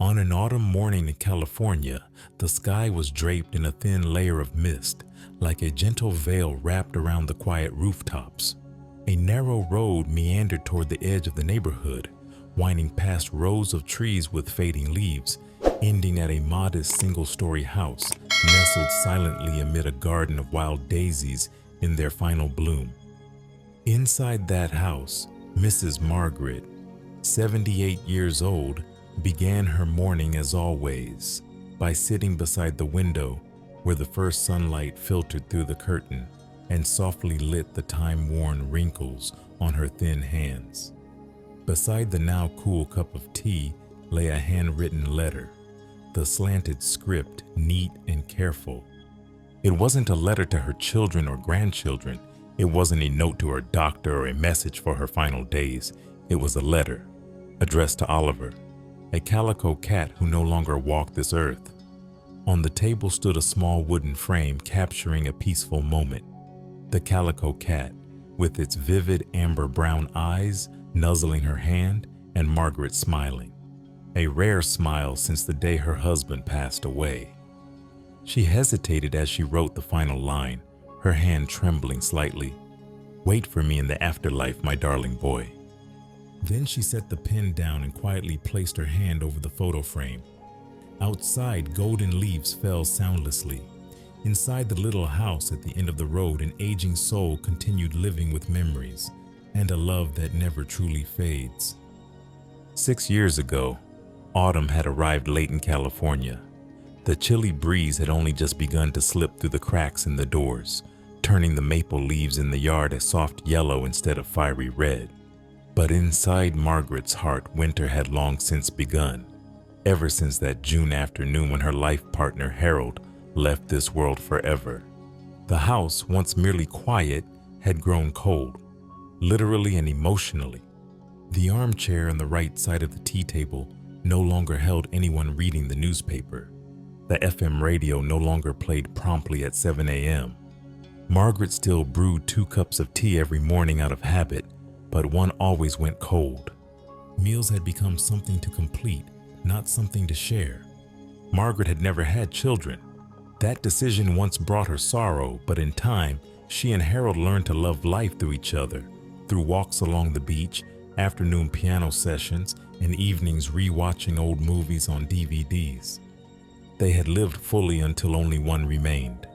On an autumn morning in California, the sky was draped in a thin layer of mist, like a gentle veil wrapped around the quiet rooftops. A narrow road meandered toward the edge of the neighborhood, winding past rows of trees with fading leaves, ending at a modest single-story house nestled silently amid a garden of wild daisies in their final bloom. Inside that house, Mrs. Margaret, 78 years old, began her morning as always by sitting beside the window where the first sunlight filtered through the curtain and softly lit the time-worn wrinkles on her thin hands. Beside the now cool cup of tea lay a handwritten letter, the slanted script neat and careful. It wasn't a letter to her children or grandchildren. It wasn't a note to her doctor or a message for her final days. It was a letter addressed to Oliver, a calico cat who no longer walked this earth. On the table stood a small wooden frame capturing a peaceful moment. The calico cat, with its vivid amber brown eyes, nuzzling her hand, and Margaret smiling. A rare smile since the day her husband passed away. She hesitated as she wrote the final line, her hand trembling slightly. "Wait for me in the afterlife, my darling boy." Then she set the pen down and quietly placed her hand over the photo frame. Outside, golden leaves fell soundlessly. Inside the little house at the end of the road, an aging soul continued living with memories and a love that never truly fades. 6 years ago, autumn had arrived late in California. The chilly breeze had only just begun to slip through the cracks in the doors, turning the maple leaves in the yard a soft yellow instead of fiery red. But inside Margaret's heart, winter had long since begun, ever since that June afternoon when her life partner Harold left this world forever. The house, once merely quiet, had grown cold, literally and emotionally. The armchair on the right side of the tea table no longer held anyone reading the newspaper. The FM radio no longer played promptly at 7 a.m. Margaret still brewed 2 cups of tea every morning out of habit, but one always went cold. Meals had become something to complete, not something to share. Margaret had never had children. That decision once brought her sorrow, but in time, she and Harold learned to love life through each other, through walks along the beach, afternoon piano sessions, and evenings re-watching old movies on DVDs. They had lived fully until only one remained.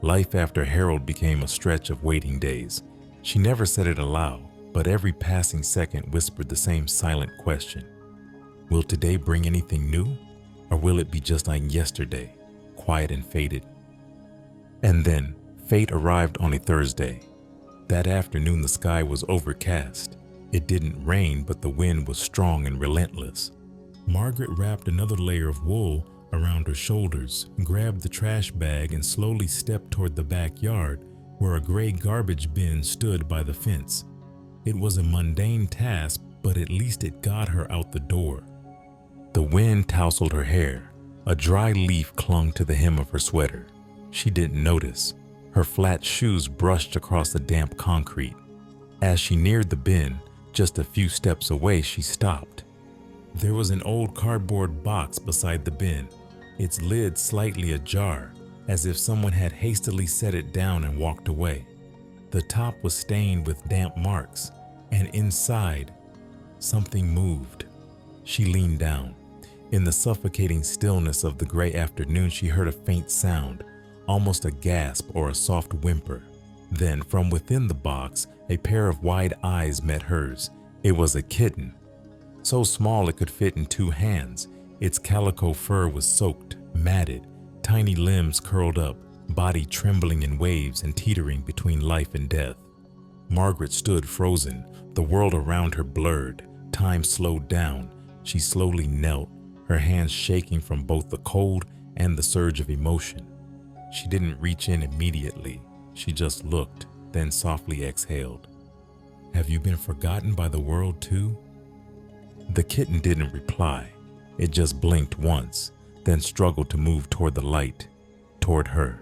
Life after Harold became a stretch of waiting days. She never said it aloud, but every passing second whispered the same silent question. Will today bring anything new, or will it be just like yesterday, quiet and faded? And then, fate arrived on a Thursday. That afternoon the sky was overcast. It didn't rain, but the wind was strong and relentless. Margaret wrapped another layer of wool around her shoulders, grabbed the trash bag, and slowly stepped toward the backyard where a gray garbage bin stood by the fence. It was a mundane task, but at least it got her out the door. The wind tousled her hair. A dry leaf clung to the hem of her sweater. She didn't notice. Her flat shoes brushed across the damp concrete. As she neared the bin, just a few steps away, she stopped. There was an old cardboard box beside the bin, its lid slightly ajar, as if someone had hastily set it down and walked away. The top was stained with damp marks, and inside, something moved. She leaned down. In the suffocating stillness of the gray afternoon, she heard a faint sound, almost a gasp or a soft whimper. Then, from within the box, a pair of wide eyes met hers. It was a kitten. So small it could fit in 2 hands. Its calico fur was soaked, matted, tiny limbs curled up, body trembling in waves and teetering between life and death. Margaret stood frozen, the world around her blurred. Time slowed down. She slowly knelt, her hands shaking from both the cold and the surge of emotion. She didn't reach in immediately. She just looked, then softly exhaled. "Have you been forgotten by the world too?" The kitten didn't reply. It just blinked once, then struggled to move toward the light, toward her.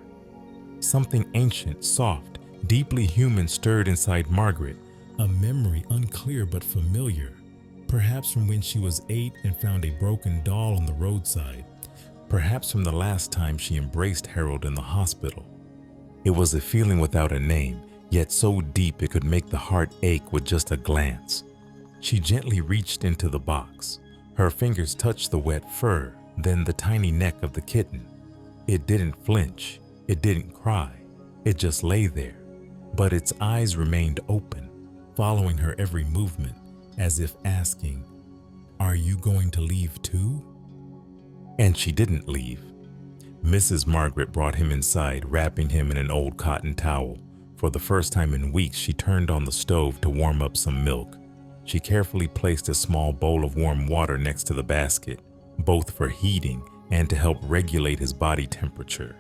Something ancient, soft, deeply human stirred inside Margaret, a memory unclear but familiar. Perhaps from when she was 8 and found a broken doll on the roadside. Perhaps from the last time she embraced Harold in the hospital. It was a feeling without a name, yet so deep it could make the heart ache with just a glance. She gently reached into the box. Her fingers touched the wet fur, then the tiny neck of the kitten. It didn't flinch. It didn't cry. It just lay there. But its eyes remained open, following her every movement, as if asking, "Are you going to leave too?" And she didn't leave. Mrs. Margaret brought him inside, wrapping him in an old cotton towel. For the first time in weeks, she turned on the stove to warm up some milk. She carefully placed a small bowl of warm water next to the basket, both for heating and to help regulate his body temperature.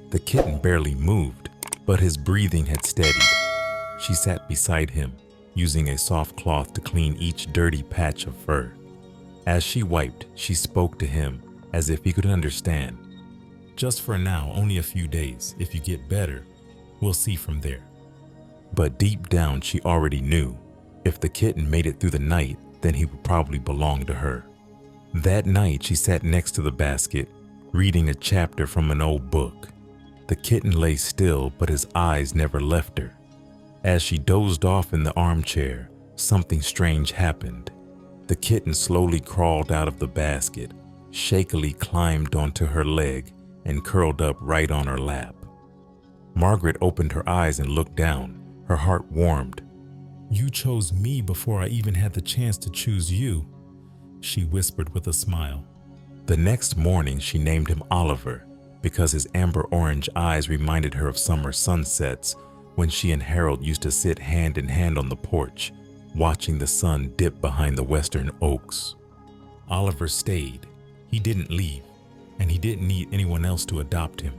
The kitten barely moved, but his breathing had steadied. She sat beside him, using a soft cloth to clean each dirty patch of fur. As she wiped, she spoke to him as if he could understand. "Just for now, only a few days. If you get better, we'll see from there." But deep down, she already knew. If the kitten made it through the night, then he would probably belong to her. That night, she sat next to the basket, reading a chapter from an old book. The kitten lay still, but his eyes never left her. As she dozed off in the armchair, something strange happened. The kitten slowly crawled out of the basket, shakily climbed onto her leg, and curled up right on her lap. Margaret opened her eyes and looked down. Her heart warmed. "You chose me before I even had the chance to choose you," she whispered with a smile. The next morning, she named him Oliver because his amber orange eyes reminded her of summer sunsets when she and Harold used to sit hand in hand on the porch, watching the sun dip behind the western oaks. Oliver stayed. He didn't leave, and he didn't need anyone else to adopt him.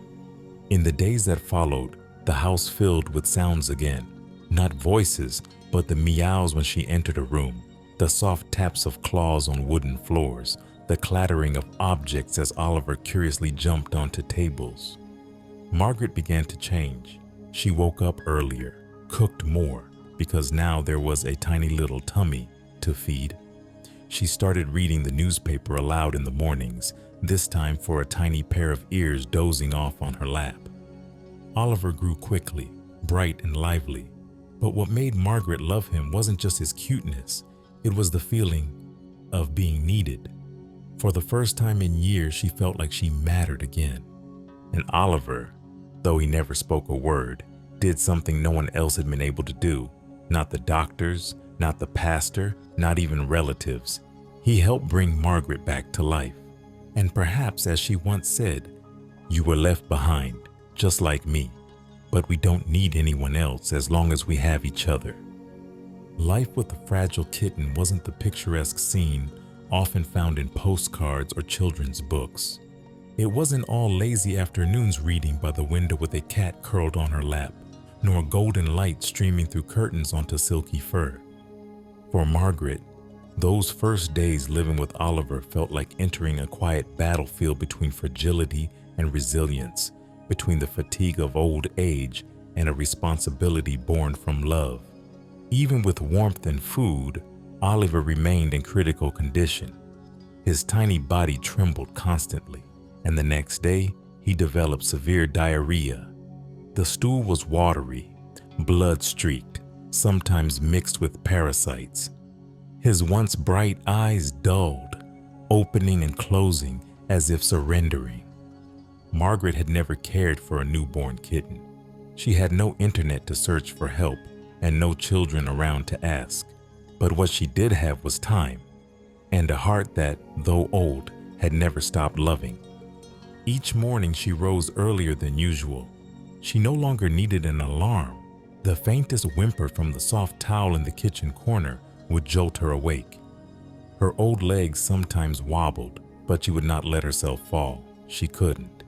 In the days that followed, the house filled with sounds again. Not voices, but the meows when she entered a room, the soft taps of claws on wooden floors, the clattering of objects as Oliver curiously jumped onto tables. Margaret began to change. She woke up earlier, cooked more, because now there was a tiny little tummy to feed. She started reading the newspaper aloud in the mornings, this time for a tiny pair of ears dozing off on her lap. Oliver grew quickly, bright and lively. But what made Margaret love him wasn't just his cuteness, it was the feeling of being needed. For the first time in years, she felt like she mattered again. And Oliver, though he never spoke a word, did something no one else had been able to do. Not the doctors, not the pastor, not even relatives. He helped bring Margaret back to life. And perhaps, as she once said, "You were left behind, just like me. But we don't need anyone else as long as we have each other." Life with a fragile kitten wasn't the picturesque scene often found in postcards or children's books. It wasn't all lazy afternoons reading by the window with a cat curled on her lap, nor golden light streaming through curtains onto silky fur. For Margaret, those first days living with Oliver felt like entering a quiet battlefield between fragility and resilience, between the fatigue of old age and a responsibility born from love. Even with warmth and food, Oliver remained in critical condition. His tiny body trembled constantly, and the next day, he developed severe diarrhea. The stool was watery, blood-streaked, sometimes mixed with parasites. His once bright eyes dulled, opening and closing as if surrendering. Margaret had never cared for a newborn kitten. She had no internet to search for help and no children around to ask. But what she did have was time, and a heart that, though old, had never stopped loving. Each morning she rose earlier than usual. She no longer needed an alarm. The faintest whimper from the soft towel in the kitchen corner would jolt her awake. Her old legs sometimes wobbled, but she would not let herself fall. She couldn't.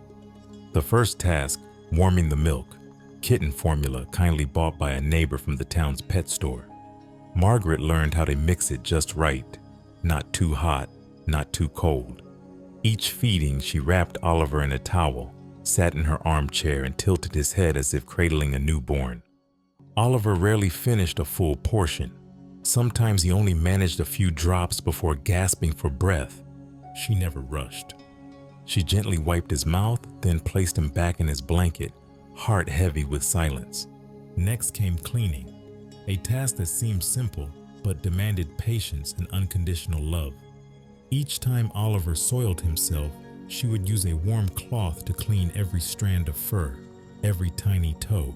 The first task, warming the milk, kitten formula kindly bought by a neighbor from the town's pet store. Margaret learned how to mix it just right, not too hot, not too cold. Each feeding, she wrapped Oliver in a towel, sat in her armchair and tilted his head as if cradling a newborn. Oliver rarely finished a full portion. Sometimes he only managed a few drops before gasping for breath. She never rushed. She gently wiped his mouth, then placed him back in his blanket, heart heavy with silence. Next came cleaning, a task that seemed simple but demanded patience and unconditional love. Each time Oliver soiled himself, she would use a warm cloth to clean every strand of fur, every tiny toe.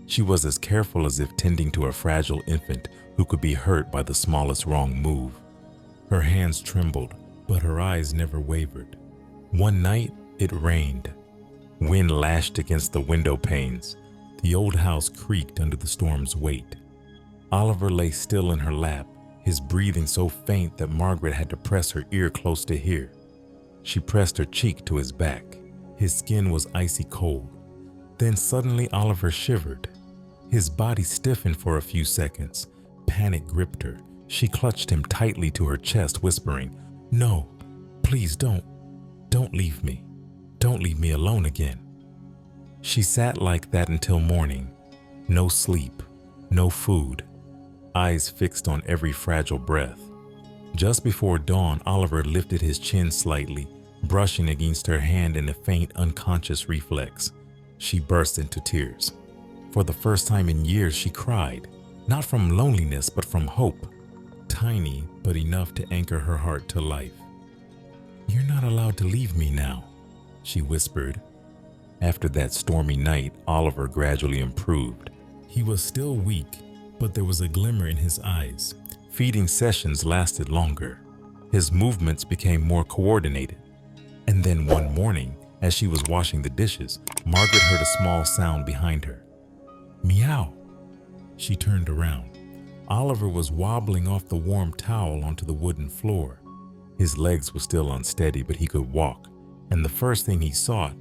She was as careful as if tending to a fragile infant who could be hurt by the smallest wrong move. Her hands trembled, but her eyes never wavered. One night, it rained. Wind lashed against the window panes. The old house creaked under the storm's weight. Oliver lay still in her lap, his breathing so faint that Margaret had to press her ear close to hear. She pressed her cheek to his back. His skin was icy cold. Then suddenly Oliver shivered. His body stiffened for a few seconds. Panic gripped her. She clutched him tightly to her chest, whispering, "No, please don't leave me. Don't leave me alone again." She sat like that until morning. No sleep, no food, eyes fixed on every fragile breath. Just before dawn, Oliver lifted his chin slightly, brushing against her hand in a faint, unconscious reflex. She burst into tears. For the first time in years, she cried, not from loneliness, but from hope. Tiny, but enough to anchor her heart to life. "You're not allowed to leave me now," she whispered. After that stormy night, Oliver gradually improved. He was still weak, but there was a glimmer in his eyes. Feeding sessions lasted longer. His movements became more coordinated. And then one morning, as she was washing the dishes, Margaret heard a small sound behind her. "Meow." She turned around. Oliver was wobbling off the warm towel onto the wooden floor. His legs were still unsteady, but he could walk, and the first thing he saw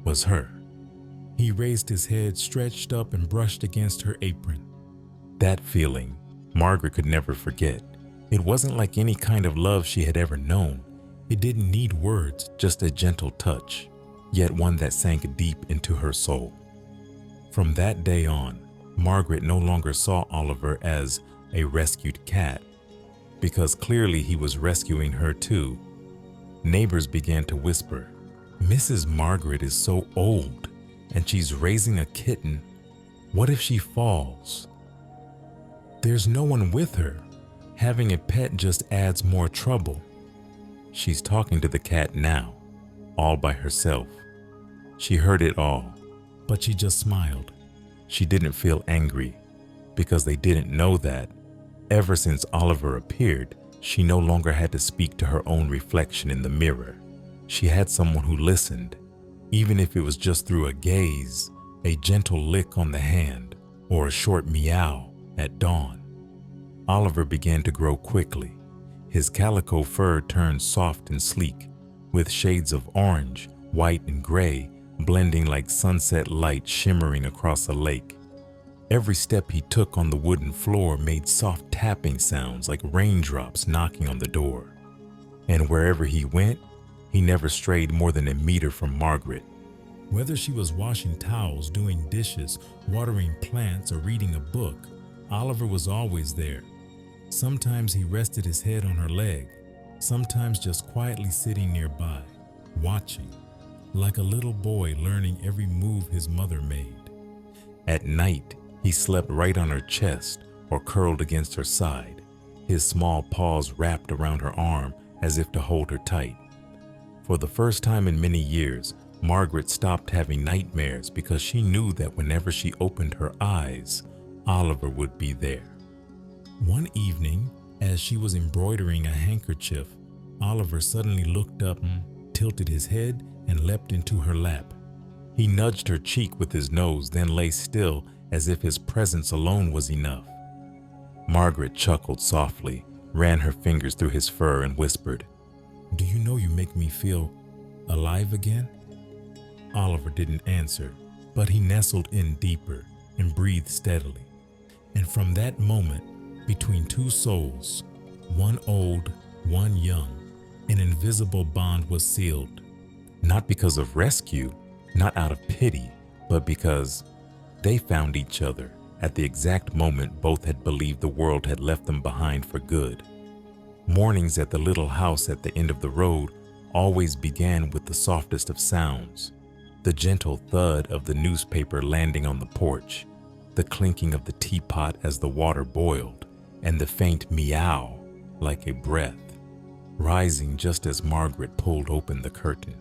was her. He raised his head, stretched up, and brushed against her apron. That feeling, Margaret could never forget. It wasn't like any kind of love she had ever known. It didn't need words, just a gentle touch, yet one that sank deep into her soul. From that day on, Margaret no longer saw Oliver as a rescued cat, because clearly he was rescuing her too. Neighbors began to whisper, "Mrs. Margaret is so old, and she's raising a kitten. What if she falls? There's no one with her. Having a pet just adds more trouble." She's talking to the cat now, all by herself. She heard it all, but she just smiled. She didn't feel angry, because they didn't know that, ever since Oliver appeared, she no longer had to speak to her own reflection in the mirror. She had someone who listened, even if it was just through a gaze, a gentle lick on the hand, or a short meow at dawn. Oliver began to grow quickly. His calico fur turned soft and sleek, with shades of orange, white, and gray blending like sunset light shimmering across a lake. Every step he took on the wooden floor made soft tapping sounds like raindrops knocking on the door. And wherever he went, he never strayed more than a meter from Margaret. Whether she was washing towels, doing dishes, watering plants, or reading a book, Oliver was always there. Sometimes he rested his head on her leg, sometimes just quietly sitting nearby, watching, like a little boy learning every move his mother made. At night, he slept right on her chest or curled against her side, his small paws wrapped around her arm as if to hold her tight. For the first time in many years, Margaret stopped having nightmares because she knew that whenever she opened her eyes, Oliver would be there. One evening, as she was embroidering a handkerchief, Oliver suddenly looked up, tilted his head, and leapt into her lap. He nudged her cheek with his nose, then lay still as if his presence alone was enough. Margaret chuckled softly, ran her fingers through his fur, and whispered, "Do you know you make me feel alive again?" Oliver didn't answer, but he nestled in deeper and breathed steadily. And from that moment, between two souls, one old, one young, an invisible bond was sealed. Not because of rescue, not out of pity, but because they found each other at the exact moment both had believed the world had left them behind for good. Mornings at the little house at the end of the road always began with the softest of sounds, the gentle thud of the newspaper landing on the porch, the clinking of the teapot as the water boiled, and the faint meow like a breath, rising just as Margaret pulled open the curtain.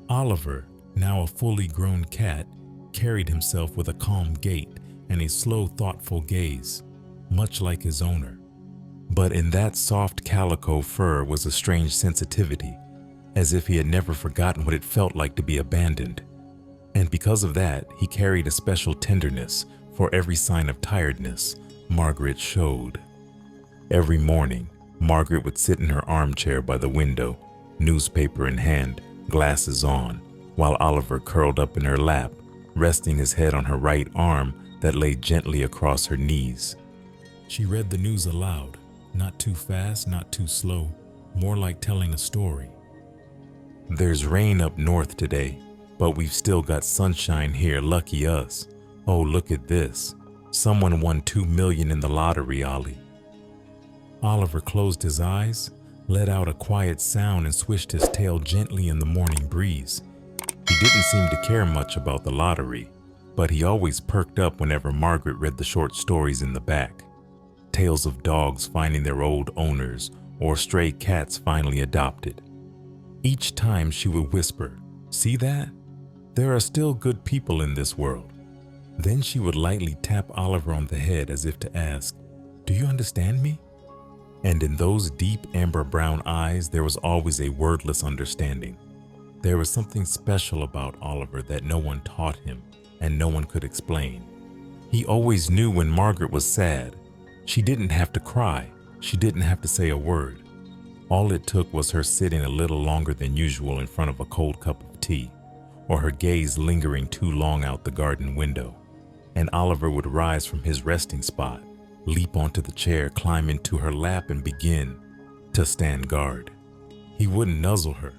Oliver, now a fully grown cat, carried himself with a calm gait and a slow, thoughtful gaze, much like his owner. But in that soft calico fur was a strange sensitivity, as if he had never forgotten what it felt like to be abandoned. And because of that, he carried a special tenderness for every sign of tiredness Margaret showed. Every morning, Margaret would sit in her armchair by the window, newspaper in hand, glasses on, while Oliver curled up in her lap, resting his head on her right arm that lay gently across her knees. She read the news aloud, not too fast, not too slow, more like telling a story. "There's rain up north today, but we've still got sunshine here, lucky us. Oh, look at this. Someone won $2 million in the lottery, Ollie." Oliver closed his eyes, let out a quiet sound and swished his tail gently in the morning breeze. He didn't seem to care much about the lottery, but he always perked up whenever Margaret read the short stories in the back. Tales of dogs finding their old owners or stray cats finally adopted. Each time she would whisper, "See that? There are still good people in this world." Then she would lightly tap Oliver on the head as if to ask, "Do you understand me?" And in those deep amber brown eyes there was always a wordless understanding. There was something special about Oliver that no one taught him and no one could explain. He always knew when Margaret was sad. She didn't have to cry. She didn't have to say a word. All it took was her sitting a little longer than usual in front of a cold cup of tea, or her gaze lingering too long out the garden window, and Oliver would rise from his resting spot, leap onto the chair, climb into her lap, and begin to stand guard. He wouldn't nuzzle her,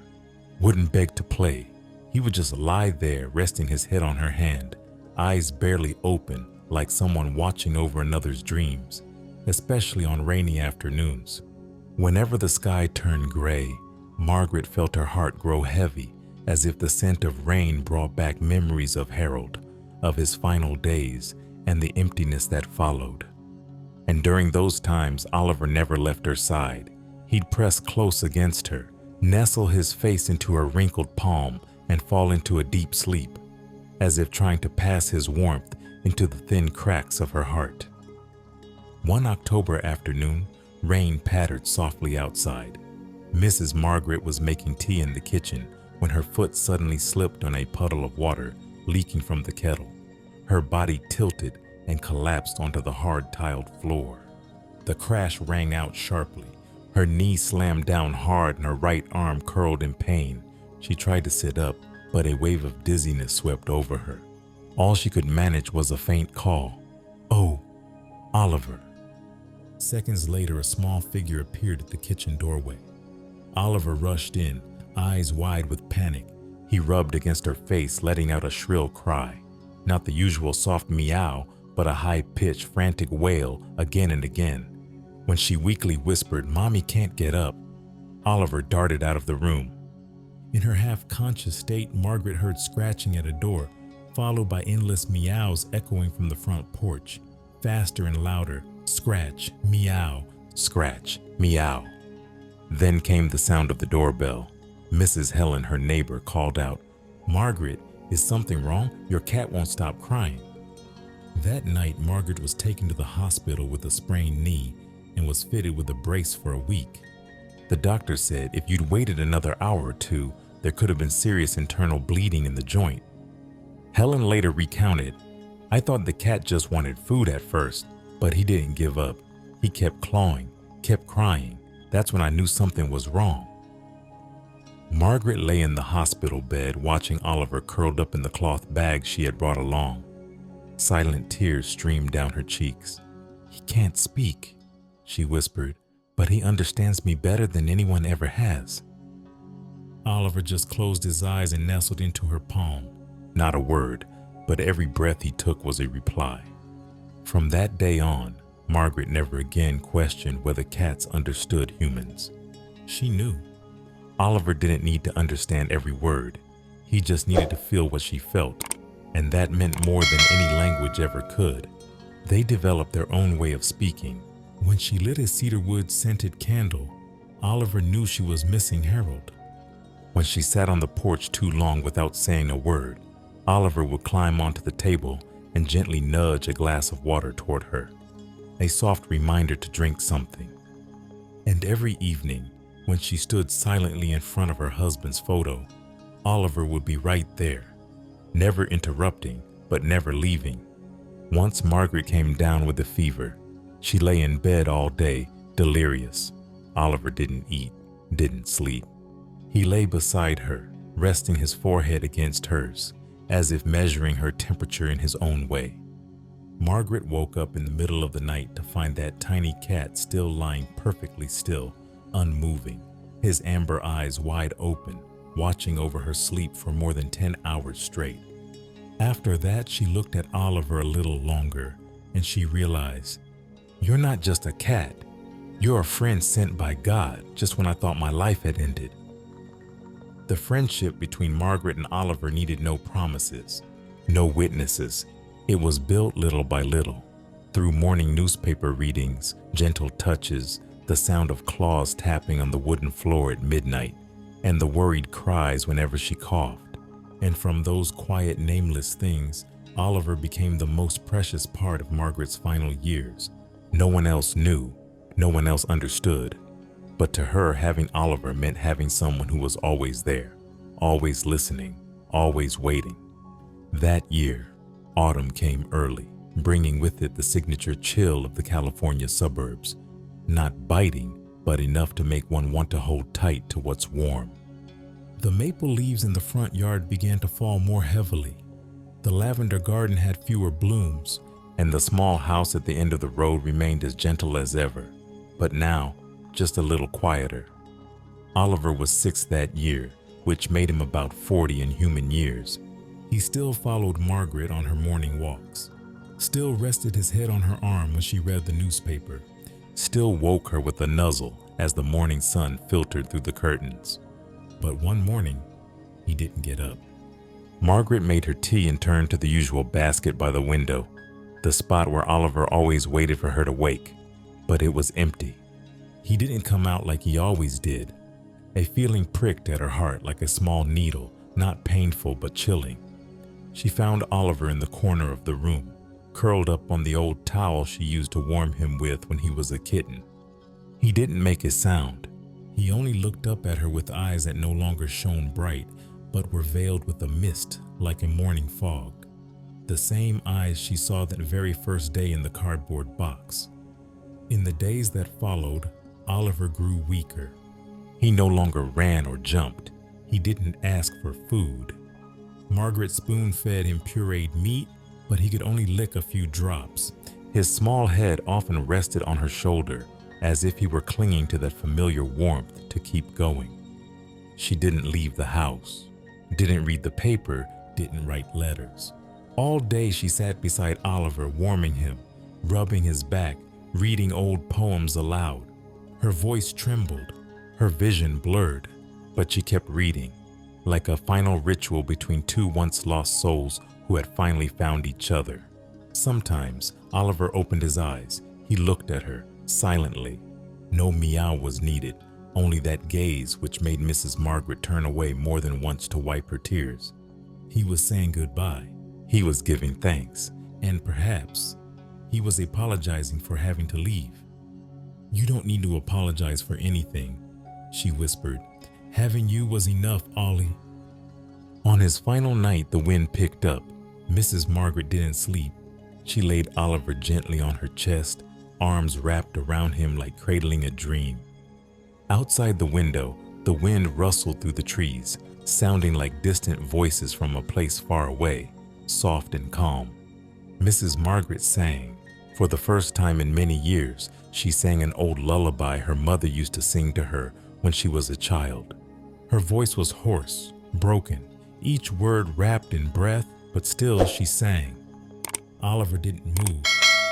wouldn't beg to play. He would just lie there, resting his head on her hand, eyes barely open, like someone watching over another's dreams, especially on rainy afternoons. Whenever the sky turned gray, Margaret felt her heart grow heavy, as if the scent of rain brought back memories of Harold, of his final days, and the emptiness that followed. And during those times, Oliver never left her side. He'd press close against her, nestle his face into her wrinkled palm, and fall into a deep sleep, as if trying to pass his warmth into the thin cracks of her heart. One October afternoon, rain pattered softly outside. Mrs. Margaret was making tea in the kitchen when her foot suddenly slipped on a puddle of water leaking from the kettle. Her body tilted and collapsed onto the hard tiled floor. The crash rang out sharply. Her knee slammed down hard and her right arm curled in pain. She tried to sit up, but a wave of dizziness swept over her. All she could manage was a faint call. "Oh, Oliver." Seconds later, a small figure appeared at the kitchen doorway. Oliver rushed in, eyes wide with panic. He rubbed against her face, letting out a shrill cry. Not the usual soft meow, but a high-pitched, frantic wail again and again. When she weakly whispered, "Mommy can't get up," Oliver darted out of the room. In her half-conscious state, Margaret heard scratching at a door, followed by endless meows echoing from the front porch, faster and louder. Scratch, meow, scratch, meow. Then came the sound of the doorbell. Mrs. Helen, her neighbor, called out, "Margaret, is something wrong? Your cat won't stop crying." That night, Margaret was taken to the hospital with a sprained knee and was fitted with a brace for a week. The doctor said if you'd waited another hour or two, there could have been serious internal bleeding in the joint. Helen later recounted, "I thought the cat just wanted food at first, but he didn't give up. He kept clawing, kept crying. That's when I knew something was wrong." Margaret lay in the hospital bed watching Oliver curled up in the cloth bag she had brought along. Silent tears streamed down her cheeks. "He can't speak," she whispered, "but he understands me better than anyone ever has." Oliver just closed his eyes and nestled into her palm. Not a word, but every breath he took was a reply. From that day on, Margaret never again questioned whether cats understood humans. She knew. Oliver didn't need to understand every word. He just needed to feel what she felt, and that meant more than any language ever could. They developed their own way of speaking. When she lit a cedarwood scented candle, Oliver knew she was missing Harold. When she sat on the porch too long without saying a word, Oliver would climb onto the table and gently nudge a glass of water toward her, a soft reminder to drink something. And every evening, when she stood silently in front of her husband's photo, Oliver would be right there, never interrupting, but never leaving. Once Margaret came down with a fever. She lay in bed all day, delirious. Oliver didn't eat, didn't sleep. He lay beside her, resting his forehead against hers, as if measuring her temperature in his own way. Margaret woke up in the middle of the night to find that tiny cat still lying perfectly still, unmoving, his amber eyes wide open, watching over her sleep for more than 10 hours straight. After that, she looked at Oliver a little longer, and she realized, "You're not just a cat. You're a friend sent by God just when I thought my life had ended." The friendship between Margaret and Oliver needed no promises, no witnesses. It was built little by little, through morning newspaper readings, gentle touches, the sound of claws tapping on the wooden floor at midnight, and the worried cries whenever she coughed. And from those quiet, nameless things, Oliver became the most precious part of Margaret's final years. No one else knew, no one else understood. But to her, having Oliver meant having someone who was always there, always listening, always waiting. That year, autumn came early, bringing with it the signature chill of the California suburbs. Not biting, but enough to make one want to hold tight to what's warm. The maple leaves in the front yard began to fall more heavily. The lavender garden had fewer blooms, and the small house at the end of the road remained as gentle as ever, but now just a little quieter. Oliver was 6 that year, which made him about 40 in human years. He still followed Margaret on her morning walks, still rested his head on her arm when she read the newspaper, still woke her with a nuzzle as the morning sun filtered through the curtains. But one morning, he didn't get up. Margaret made her tea and turned to the usual basket by the window, the spot where Oliver always waited for her to wake, but it was empty. He didn't come out like he always did. A feeling pricked at her heart like a small needle, not painful but chilling. She found Oliver in the corner of the room, curled up on the old towel she used to warm him with when he was a kitten. He didn't make a sound. He only looked up at her with eyes that no longer shone bright, but were veiled with a mist like a morning fog. The same eyes she saw that very first day in the cardboard box. In the days that followed, Oliver grew weaker. He no longer ran or jumped. He didn't ask for food. Margaret spoon-fed him pureed meat, but he could only lick a few drops. His small head often rested on her shoulder, as if he were clinging to that familiar warmth to keep going. She didn't leave the house, didn't read the paper, didn't write letters. All day she sat beside Oliver, warming him, rubbing his back, reading old poems aloud. Her voice trembled, her vision blurred, but she kept reading, like a final ritual between two once-lost souls who had finally found each other. Sometimes Oliver opened his eyes. He looked at her, silently. No meow was needed, only that gaze which made Mrs. Margaret turn away more than once to wipe her tears. He was saying goodbye. He was giving thanks, and perhaps he was apologizing for having to leave. "You don't need to apologize for anything," she whispered. "Having you was enough, Ollie." On his final night, the wind picked up. Mrs. Margaret didn't sleep. She laid Oliver gently on her chest, arms wrapped around him like cradling a dream. Outside the window, the wind rustled through the trees, sounding like distant voices from a place far away, soft and calm. Mrs. Margaret sang. For the first time in many years, she sang an old lullaby her mother used to sing to her when she was a child. Her voice was hoarse, broken, each word wrapped in breath, but still she sang. Oliver didn't move.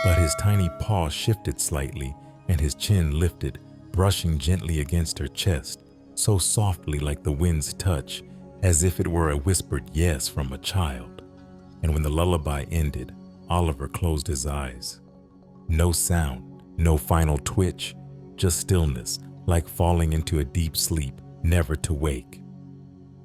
but his tiny paw shifted slightly and his chin lifted, brushing gently against her chest, so softly like the wind's touch, as if it were a whispered yes from a child. And when the lullaby ended, Oliver closed his eyes. No sound, no final twitch, just stillness, like falling into a deep sleep, never to wake.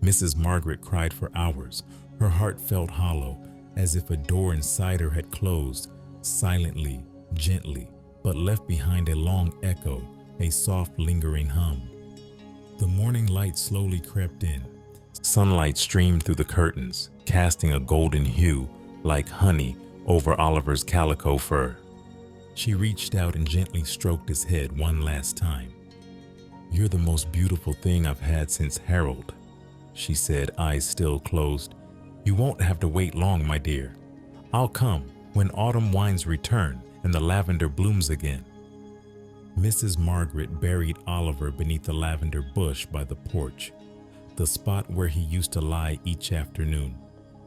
Mrs. Margaret cried for hours. Her heart felt hollow, as if a door inside her had closed, silently, gently, but left behind a long echo, a soft, lingering hum. The morning light slowly crept in. Sunlight streamed through the curtains, casting a golden hue, like honey, over Oliver's calico fur. She reached out and gently stroked his head one last time. "You're the most beautiful thing I've had since Harold," she said, eyes still closed. "You won't have to wait long, my dear. I'll come when autumn winds return and the lavender blooms again." Mrs. Margaret buried Oliver beneath the lavender bush by the porch, the spot where he used to lie each afternoon,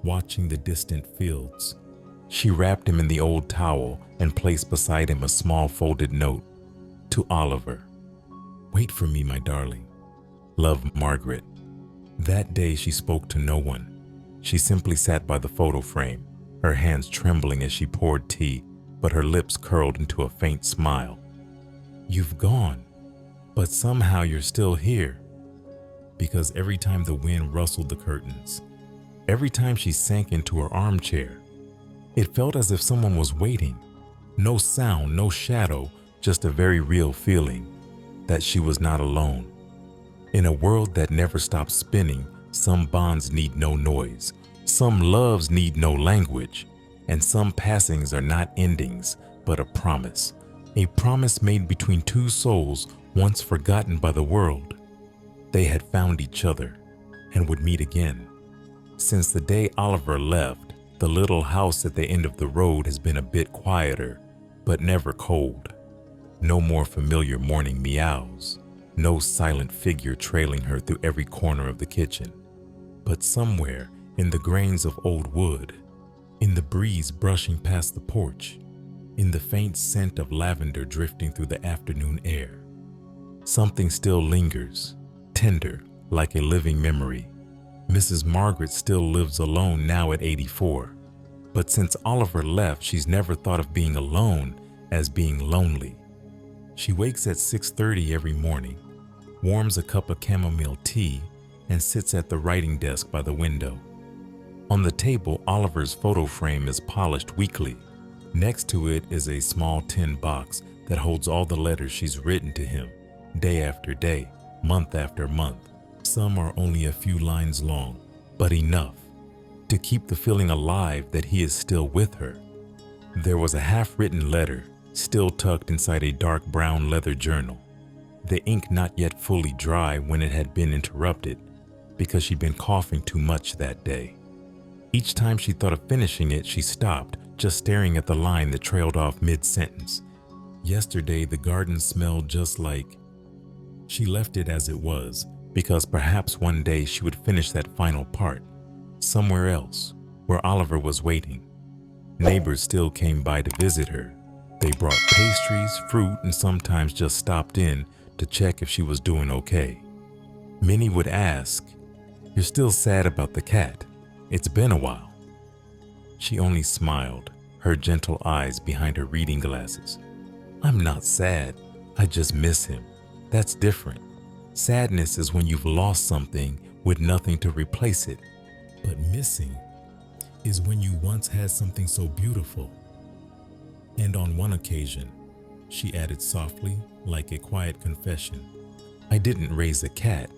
watching the distant fields. She wrapped him in the old towel and placed beside him a small folded note. To Oliver, "Wait for me, my darling. Love, Margaret." That day she spoke to no one. She simply sat by the photo frame, her hands trembling as she poured tea, but her lips curled into a faint smile. "You've gone, but somehow you're still here." Because every time the wind rustled the curtains, every time she sank into her armchair, it felt as if someone was waiting. No sound, no shadow, just a very real feeling that she was not alone. In a world that never stops spinning, some bonds need no noise, some loves need no language, and some passings are not endings, but a promise made between two souls once forgotten by the world. They had found each other and would meet again. Since the day Oliver left, the little house at the end of the road has been a bit quieter, but never cold. No more familiar morning meows, no silent figure trailing her through every corner of the kitchen. But somewhere in the grains of old wood, in the breeze brushing past the porch, in the faint scent of lavender drifting through the afternoon air, something still lingers, tender, like a living memory. Mrs. Margaret still lives alone now at 84, but since Oliver left, she's never thought of being alone as being lonely. She wakes at 6:30 every morning, warms a cup of chamomile tea, and sits at the writing desk by the window. On the table, Oliver's photo frame is polished weekly. Next to it is a small tin box that holds all the letters she's written to him, day after day, month after month. Some are only a few lines long, but enough to keep the feeling alive that he is still with her. There was a half-written letter, still tucked inside a dark brown leather journal, the ink not yet fully dry when it had been interrupted, because she'd been coughing too much that day. Each time she thought of finishing it, she stopped, just staring at the line that trailed off mid-sentence. Yesterday, the garden smelled just like... She left it as it was, because perhaps one day she would finish that final part, somewhere else, where Oliver was waiting. Neighbors still came by to visit her. They brought pastries, fruit, and sometimes just stopped in to check if she was doing okay. Many would ask, "You're still sad about the cat? It's been a while." She only smiled, her gentle eyes behind her reading glasses. "I'm not sad. I just miss him. That's different. Sadness is when you've lost something with nothing to replace it. But missing is when you once had something so beautiful." And on one occasion, she added softly, like a quiet confession, "I didn't raise a cat.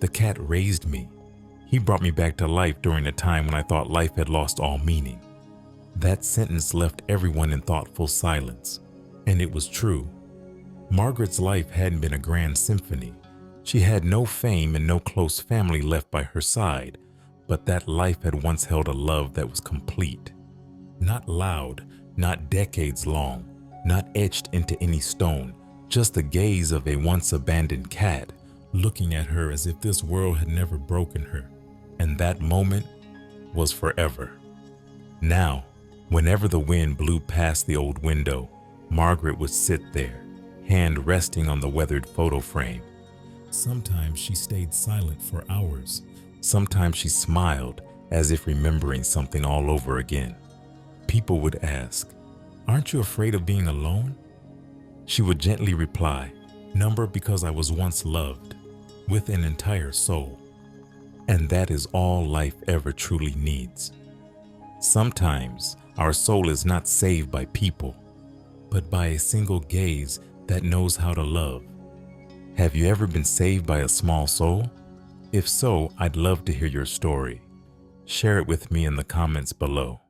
The cat raised me. He brought me back to life during a time when I thought life had lost all meaning." That sentence left everyone in thoughtful silence, and it was true. Margaret's life hadn't been a grand symphony. She had no fame and no close family left by her side, but that life had once held a love that was complete. Not loud, not decades long, not etched into any stone, just the gaze of a once abandoned cat, looking at her as if this world had never broken her, and that moment was forever. Now, Whenever the wind blew past the old window, Margaret would sit there, hand resting on the weathered photo frame. Sometimes she stayed silent for hours. Sometimes she smiled, as if remembering something all over again. People would ask, "Aren't you afraid of being alone?" She would gently reply, "Number because I was once loved, with an entire soul." And that is all life ever truly needs. Sometimes our soul is not saved by people, but by a single gaze that knows how to love. Have you ever been saved by a small soul? If so, I'd love to hear your story. Share it with me in the comments below.